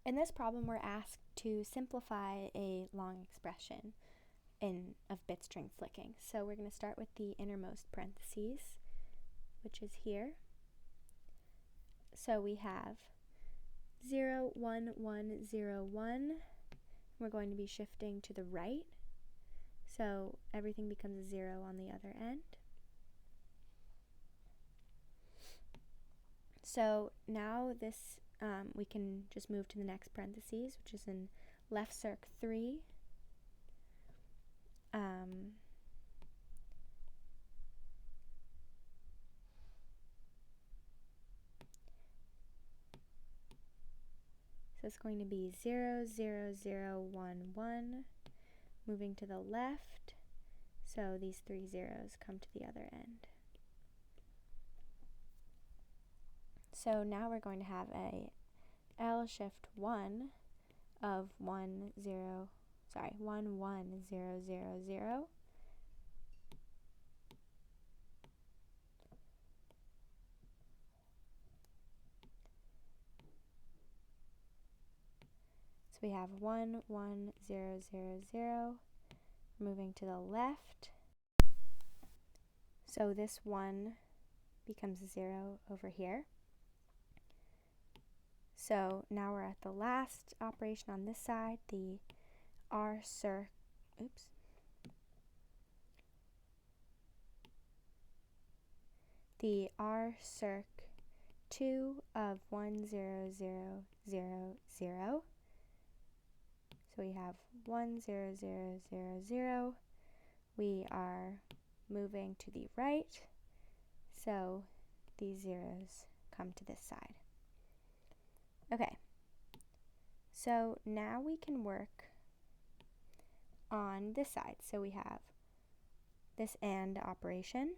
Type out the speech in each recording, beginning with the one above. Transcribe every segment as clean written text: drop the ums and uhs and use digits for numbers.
In this problem, we're asked to simplify a long expression of bit string flicking. So we're going to start with the innermost parentheses, which is here. So we have 0, 1, 1, 0, 1. We're going to be shifting to the right, so everything becomes a 0 on the other end. So now this, we can just move to the next parentheses, which is in left circ 3. So it's going to be 0, 0, 0, 1, 1, moving to the left, so these 3 zeros come to the other end. So now we're going to have a L shift 1 of 1, 0, 1, 1, 0, 0, 0. So we have 1, 1, 0, 0, 0, moving to the left. So this 1 becomes a 0 over here. So now we're at the last operation on this side, the R circ, the R circ 2 of 1, 0, 0, 0, 0. So we have 1, 0, 0, 0, 0. We are moving to the right, so these zeros come to this side. Okay, so now we can work on this side. So we have this AND operation,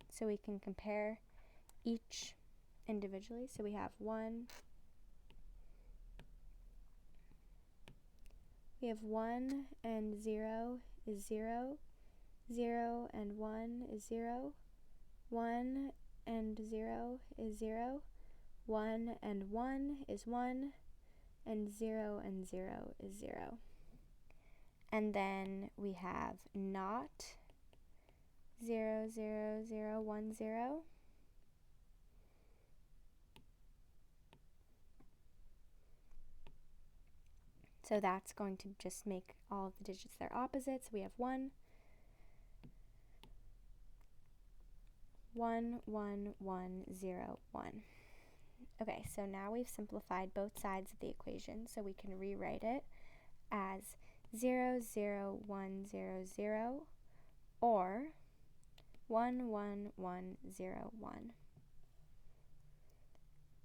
so we can compare each individually. So we have 1, we have 1 and 0 is 0, 0 and 1 is 0, 1 and 0 is 0, 1 and 1 is 1, and 0 and 0 is 0. And then we have not 0, 0, 0, 1, 0. So that's going to just make all of the digits their opposites. We have 1, 1, 1, 1, 0, 1. Okay, so now we've simplified both sides of the equation, so we can rewrite it as 0, 0, 1, 0, 0, or 1, 1, 1, 0, 1.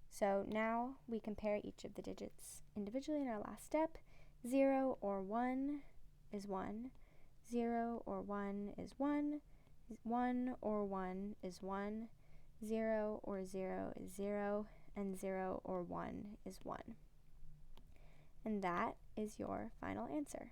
So now we compare each of the digits individually in our last step. 0 or 1 is 1, 0 or 1 is 1, 1 or 1 is 1, 0 or 0 is 0, and 0 or 1 is 1. And that is your final answer.